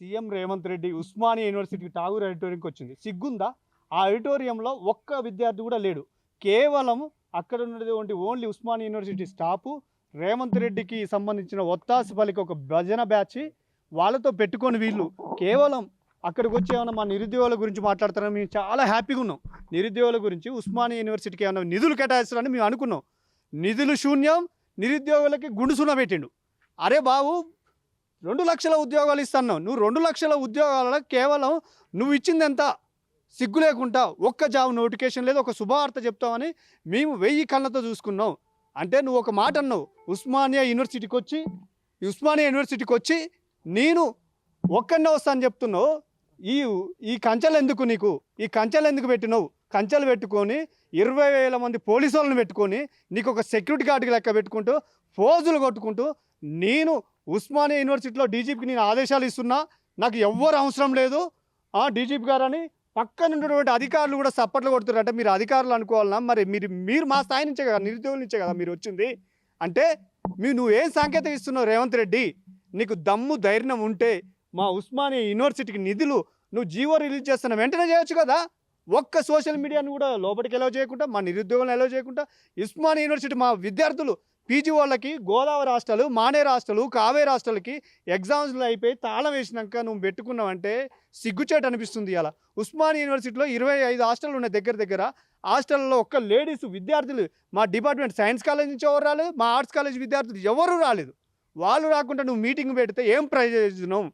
CM Revanth Reddy Osmania university Tagore ఆడిటోరియంకి వచ్చింది. సిగ్గుందా? ఆ ఆడిటోరియంలో ఒక్క విద్యార్థి కూడా లేడు. కేవలం అక్కడ ఉన్నటువంటి only Osmania university staff, Revanth రెడ్డికి సంబంధించిన ఒత్తాసు పలికి ఒక భజన బ్యాచ్ వాళ్ళతో పెట్టుకొని వీళ్ళు కేవలం అక్కడికి వచ్చి ఏమైనా మా నిరుద్యోగుల గురించి మాట్లాడతారని మేము చాలా హ్యాపీగా ఉన్నాం. నిరుద్యోగుల గురించి ఉస్మానియా యూనివర్సిటీకి ఏమైనా నిధులు కేటాయిస్తారని మేము అనుకున్నాం. నిధులు శూన్యం, నిరుద్యోగులకి గుండు సున్నా పెట్టిండు. అరే బాబు, 2 లక్షల ఉద్యోగాలు ఇస్తున్నావు. నువ్వు 2 లక్షల ఉద్యోగాలలో కేవలం నువ్వు ఇచ్చింది ఎంత? సిగ్గు లేకుండా ఒక్క జాబ్ నోటిఫికేషన్ లేదు, ఒక శుభవార్త చెప్తామని మేము 1000 కళ్ళతో చూసుకున్నాం. అంటే నువ్వు ఒక మాట అన్నావు, ఉస్మానియా యూనివర్సిటీకి వచ్చి నేను ఒక్కడనే వస్తా అని చెప్తున్నావు. ఈ కంచెలు ఎందుకు నీకు? ఈ కంచెలు ఎందుకు పెట్టినావు? కంచెలు పెట్టుకొని 20,000 మంది పోలీసు వాళ్ళని పెట్టుకొని నీకు ఒక సెక్యూరిటీ గార్డుకి లెక్క పెట్టుకుంటూ ఫోజులు కొట్టుకుంటూ నేను ఉస్మానియా యూనివర్సిటీలో డీజీపీకి నేను ఆదేశాలు ఇస్తున్నా, నాకు ఎవ్వరు అవసరం లేదు డీజీపీ గారు అని పక్కన ఉన్నటువంటి అధికారులు కూడా సప్పట్లు కొడుతున్నారు. అంటే మీరు అధికారులు అనుకోవాలన్నా? మరి మీరు మా స్థాయి నుంచే కదా, నిరుద్యోగుల నుంచే కదా మీరు వచ్చింది. అంటే నువ్వేం సాంకేతిక ఇస్తున్నావు రేవంత్ రెడ్డి? నీకు దమ్ము ధైర్యం ఉంటే మా ఉస్మానియా యూనివర్సిటీకి నిధులు నువ్వు జీవో రిలీజ్ చేస్తున్న వెంటనే చేయొచ్చు కదా. ఒక్క సోషల్ మీడియాను కూడా లోపలికి ఎలవ్ చేయకుండా, మా నిరుద్యోగులను ఎలవ్ చేయకుండా, ఉస్మానియా యూనివర్సిటీ మా విద్యార్థులు పీజీ వాళ్ళకి గోదావరి హాస్టల్, మానేరు హాస్టల్, కావేరీ హాస్టల్కి ఎగ్జామ్స్లో అయిపోయి తాళం వేసినాక నువ్వు పెట్టుకున్నావంటే సిగ్గుచేట అనిపిస్తుంది. అలా ఉస్మానియా యూనివర్సిటీలో 25 హాస్టల్ ఉన్నాయి దగ్గర. హాస్టల్లో ఒక్క లేడీస్ విద్యార్థులు మా డిపార్ట్మెంట్ సైన్స్ కాలేజ్ నుంచి ఎవరు రాలేదు, మా ఆర్ట్స్ కాలేజ్ విద్యార్థులు ఎవరు రాలేదు. వాళ్ళు రాకుండా నువ్వు మీటింగ్ పెడితే ఏం ప్రయోజనం?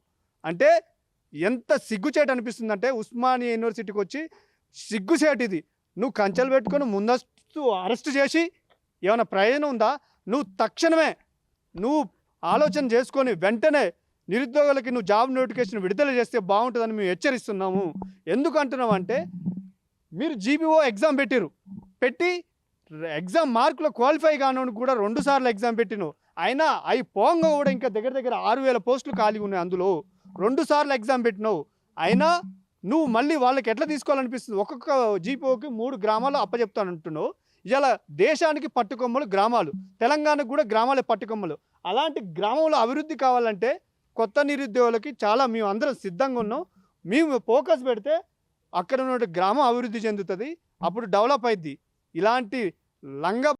అంటే ఎంత సిగ్గుచేట అనిపిస్తుందంటే ఉస్మానియా యూనివర్సిటీకి వచ్చి సిగ్గుచేటు ఇది. నువ్వు కంచెలు పెట్టుకొని ముందస్తు అరెస్ట్ చేసి ఏమైనా ప్రయోజనం ఉందా? నువ్వు తక్షణమే ఆలోచన చేసుకొని వెంటనే నిరుద్యోగులకి నువ్వు జాబ్ నోటిఫికేషన్ విడుదల చేస్తే బాగుంటుందని మేము హెచ్చరిస్తున్నాము. ఎందుకు అంటున్నామంటే మీరు జీపీఓ ఎగ్జామ్ పెట్టి ఎగ్జామ్ మార్కులో క్వాలిఫై కానోని కూడా 2 సార్లు ఎగ్జామ్ పెట్టినావు. అయినా అవి పోంగా కూడా ఇంకా దగ్గర 6,000 పోస్టులు ఖాళీ ఉన్నాయి. అందులో 2 సార్లు ఎగ్జామ్ పెట్టినావు. అయినా నువ్వు మళ్ళీ వాళ్ళకి ఎట్లా తీసుకోవాలనిపిస్తుంది? ఒక్కొక్క జీపీఓకి 3 గ్రామాలు అప్పచెప్తానంటున్నావు. ఇలా దేశానికి పట్టుకొమ్మలు గ్రామాలు, తెలంగాణకు కూడా గ్రామాలే పట్టుకొమ్మలు. అలాంటి గ్రామంలో అభివృద్ధి కావాలంటే కొత్త నిరుద్యోగులకి చాలా మేము అందరం సిద్ధంగా ఉన్నాం. మేము ఫోకస్ పెడితే అక్కడ ఉన్న గ్రామం అభివృద్ధి చెందుతుంది, అప్పుడు డెవలప్ అయింది. ఇలాంటి లంగా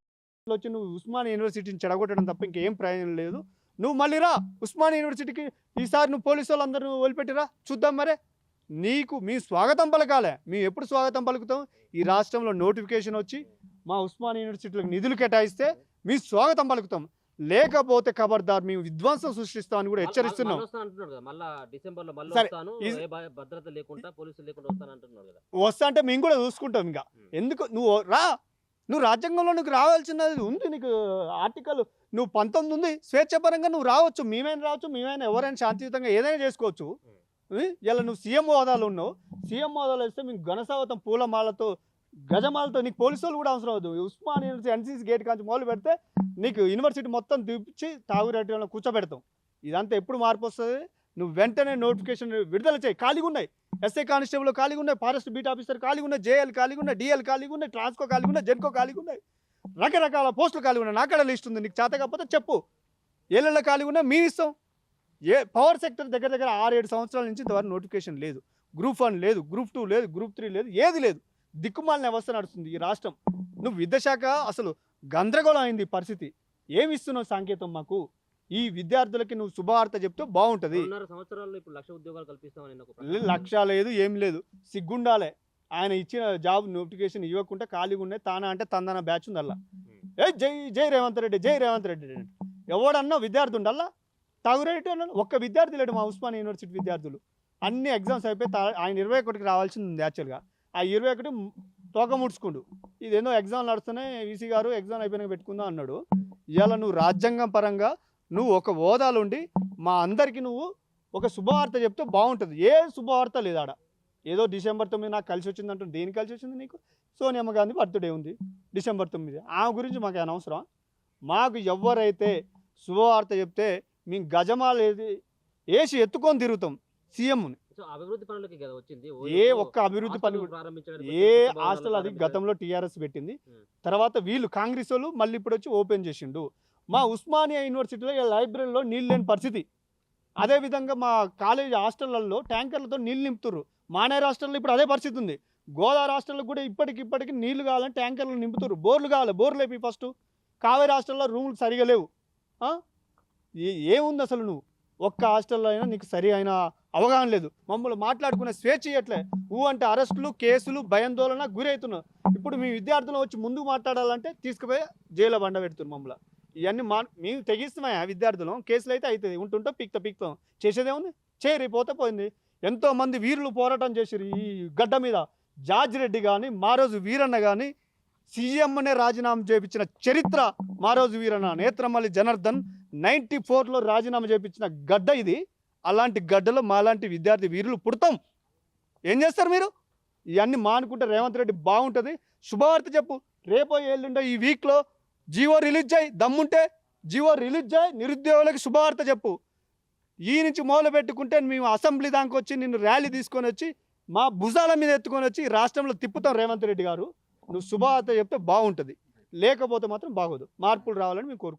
వచ్చి నువ్వు ఉస్మానియా యూనివర్సిటీని చెడగొట్టడం తప్ప ఇంకేం ప్రయోజనం లేదు. నువ్వు మళ్ళీ రా ఉస్మానియా యూనివర్సిటీకి. ఈసారి నువ్వు పోలీసు వాళ్ళందరూ వదిలిపెట్టిరా, చూద్దాం. మరే మీ స్వాగతం పలకాలే. మేము ఎప్పుడు స్వాగతం పలుకుతాం? ఈ రాష్ట్రంలో నోటిఫికేషన్ వచ్చి మా ఉస్మానియా యూనివర్సిటీలకు నిధులు కేటాయిస్తే మీ స్వాగతం పలుకుతాం. లేకపోతే ఖబర్దార్ మేము విధ్వంసం సృష్టిస్తామని కూడా హెచ్చరిస్తున్నాం. వస్తా అంటే మేము కూడా చూసుకుంటాం. ఇంకా ఎందుకు నువ్వు రాజ్యాంగంలో నీకు రావాల్సినది ఉంది. నీకు ఆర్టికల్ 19 ఉంది, స్వేచ్ఛపరంగా నువ్వు రావచ్చు. మేమైనా ఎవరైనా శాంతియుతంగా ఏదైనా చేసుకోవచ్చు. ఇలా నువ్వు సీఎం హోదాలో ఉన్నావు. సీఎం హోదాలో వస్తే మీకు ఘనస్వాగతం పూలమాలతో గజమాలతో నీకు పోలీసు వాళ్ళు కూడా అవసరం అవుతుంది. ఉస్మానియా యూనివర్సిటీ ఎన్సీసీ గేట్ కాంచి మొదలు పెడితే నీకు యూనివర్సిటీ మొత్తం తీపిచ్చి తాగురేట్లో కూర్చోబెడతాం. ఇదంతా ఎప్పుడు మార్పు వస్తుంది? నువ్వు వెంటనే నోటిఫికేషన్ విడుదల చేయి. ఖాళీగా ఉన్నాయి, ఎస్ఐ కానిస్టేబుల్ ఖాళీగా ఉన్నాయి, ఫారెస్ట్ బీట్ ఆఫీసర్ ఖాళీగా ఉన్నాయి, జేఎల్ ఖాళీగా ఉన్నాయి, డిఎల్ ఖాళీగా ఉన్నాయి, ట్రాన్స్కో ఖాళీగా ఉన్నాయి, జెన్కో ఖాళీగా ఉన్నాయి, రకరకాల పోస్టులు ఖాళీగా ఉన్నాయి. నాకడ లిస్ట్ ఉంది. నీకు చేత కాకపోతే చెప్పు. ఏళ్ళ ఖాళీగా ఉన్నాయి, మేము ఇస్తాం. పవర్ సెక్టర్ దగ్గర 6-7 సంవత్సరాల నుంచి ఇంతవరకు నోటిఫికేషన్ లేదు. గ్రూప్ 1 లేదు, గ్రూప్ 2 లేదు, గ్రూప్ 3 లేదు, ఏది లేదు. దిక్కుమాలిన వ్యవస్థ నడుస్తుంది ఈ రాష్ట్రం. నువ్వు విద్యాశాఖ అసలు గందరగోళం అయింది పరిస్థితి. ఏమి ఇస్తున్నావు సంకేతం మాకు? ఈ విద్యార్థులకి నువ్వు శుభవార్త చెప్తే బాగుంటుంది. 1,00,000 లేదు, ఏం లేదు. సిగ్గుండాలే. ఆయన ఇచ్చిన జాబ్ నోటిఫికేషన్ ఇవ్వకుండా ఖాళీగా ఉన్నాయి. తానా అంటే తందన బ్యాచ్ ఉంది అలా. జై రేవంత్ రెడ్డి. ఎవడన్నా విద్యార్థి ఉండల్లా? తాగురేటి ఒక్క విద్యార్థి లేడు. మా ఉస్మానియా యూనివర్సిటీ విద్యార్థులు అన్ని ఎగ్జామ్స్ అయిపోయి ఆయన 21కి రావాల్సింది ఉంది. యాక్చువల్గా ఆ 21 తోక ముడుచుకుండు. ఇదేందో ఎగ్జామ్ నడుస్తున్నాయి, ఈసీ గారు ఎగ్జామ్ అయిపోయినాక పెట్టుకుందాం అన్నాడు. ఇవాళ నువ్వు రాజ్యాంగం పరంగా నువ్వు ఒక హోదాలో ఉండి మా అందరికీ నువ్వు ఒక శుభవార్త చెప్తే బాగుంటుంది. ఏ శుభవార్త లేదు ఆడ. ఏదో డిసెంబర్ 9 నాకు కలిసి వచ్చింది అంటుంది. దేనికి కలిసి వచ్చింది నీకు? సోనియమ్మ గాంధీ బర్త్డే ఉంది డిసెంబర్ 9. ఆమె గురించి మాకు ఏమైనా అవసరం? మాకు ఎవరైతే శుభవార్త చెప్తే మేము గజమాలు వేసి ఎత్తుకొని తిరుగుతాం సీఎంని. ఏ ఒక్క అభివృద్ధి పని ఏ హాస్టల్ అది గతంలో టీఆర్ఎస్ పెట్టింది. తర్వాత వీళ్ళు కాంగ్రెస్ వాళ్ళు మళ్ళీ ఇప్పుడు వచ్చి ఓపెన్ చేసిండు. మా ఉస్మానియా యూనివర్సిటీలో లైబ్రరీలో నీళ్ళు లేని పరిస్థితి. అదేవిధంగా మా కాలేజీ హాస్టళ్లలో ట్యాంకర్లతో నీళ్ళు నింపుతున్నారు. మానేరు హాస్టల్లో ఇప్పుడు అదే పరిస్థితి ఉంది. గోదావరి హాస్టల్లో కూడా ఇప్పటికి నీళ్లు కావాలని ట్యాంకర్లు నింపుతున్నారు. బోర్లు కావాలి, బోర్లు లేపి ఫస్ట్. కావేరీ హాస్టల్లో రూములు సరిగా లేవు. ఏముంది అసలు? నువ్వు ఒక్క హాస్టల్లో అయినా నీకు సరి అయిన అవగాహన లేదు. మమ్మల్ని మాట్లాడుకునే స్వేచ్ఛ ఇవ్వట్లే. అంటే అరెస్టులు, కేసులు, భయాందోళన గురవుతున్నావు. ఇప్పుడు మీ విద్యార్థులు వచ్చి ముందుకు మాట్లాడాలంటే తీసుకుపోయి జైల్లో బండ పెడుతున్నారు మమ్మల్ని. ఇవన్నీ మేము తెగిస్తామే ఆ విద్యార్థులు. కేసులు అయితే అవుతుంది, ఉంటుంటాం, పీక్తాం. చేసేదేముంది? చేయరు, పోతే పోయింది. ఎంతోమంది వీరులు పోరాటం చేసిరు ఈ గడ్డ మీద. జార్జ్ రెడ్డి కానీ, మారోజు వీరన్న కానీ, సీఎంనే రాజీనామా చేయించిన చరిత్ర మారోజు వీరన్న. నేత్రమల్లి జనార్దన్ 94లో రాజీనామా చేయించిన గడ్డ ఇది. అలాంటి గడ్డలో మాలాంటి విద్యార్థి వీరులు పుడతాం. ఏం చేస్తారు మీరు? ఇవన్నీ మానుకుంటే రేవంత్ రెడ్డి బాగుంటుంది. శుభవార్త చెప్పు. రేపో ఎల్లుండో ఈ వీక్లో జీవో రిలీజ్ చేయి. దమ్ముంటే జీవో రిలీజ్ చేయి. నిరుద్యోగులకు శుభవార్త చెప్పు. ఈ నుంచి మొదలు పెట్టుకుంటే మేము అసెంబ్లీ దాకా వచ్చి నిన్ను ర్యాలీ తీసుకొని వచ్చి మా భుజాల మీద ఎత్తుకొని వచ్చి రాష్ట్రంలో తిప్పుతాం రేవంత్ రెడ్డి గారు. నువ్వు శుభవార్త చెప్తే బాగుంటుంది, లేకపోతే మాత్రం బాగోదు. మార్పులు రావాలని మేము కోరుకుంటున్నాం.